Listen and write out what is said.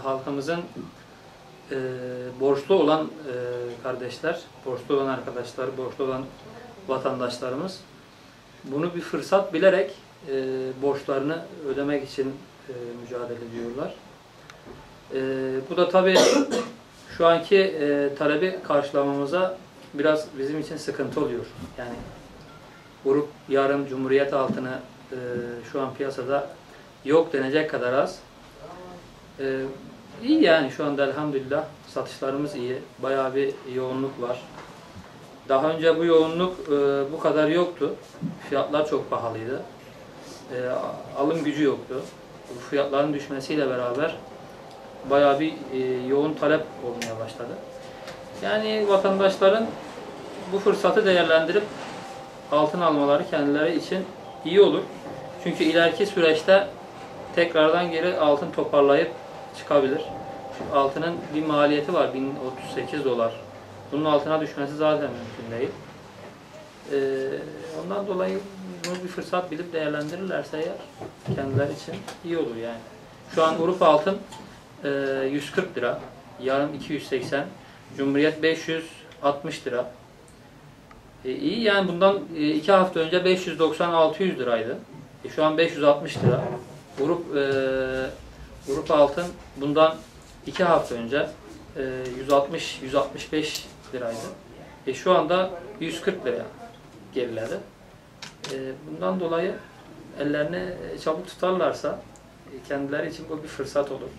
halkımızın borçlu olan kardeşler, borçlu olan arkadaşlar, borçlu olan vatandaşlarımız bunu bir fırsat bilerek borçlarını ödemek için mücadele ediyorlar. Bu da tabii şu anki talebi karşılamamıza biraz bizim için sıkıntı oluyor. Yani grup yarım Cumhuriyet altını şu an piyasada yok denecek kadar az. İyi yani şu anda elhamdülillah satışlarımız iyi. Bayağı bir yoğunluk var. Daha önce bu yoğunluk bu kadar yoktu. Fiyatlar çok pahalıydı. Alım gücü yoktu. Bu fiyatların düşmesiyle beraber bayağı bir yoğun talep olmaya başladı. Yani vatandaşların bu fırsatı değerlendirip altın almaları kendileri için iyi olur. Çünkü ileriki süreçte tekrardan geri altın toparlayıp çıkabilir. Çünkü altının bir maliyeti var, 1038 dolar. Bunun altına düşmesi zaten mümkün değil. Ondan dolayı bunu bir fırsat bilip değerlendirirlerse eğer kendileri için iyi olur yani. Şu an grup altın 140 lira, yarım 280, Cumhuriyet 560 lira. İyi yani bundan 2 hafta önce 590-600 liraydı. Şu an 560 lira. Grup altın bundan 2 hafta önce 160-165 liraydı. Şu anda 140 liraya geriledi. Bundan dolayı ellerini çabuk tutarlarsa kendileri için bu bir fırsat olur.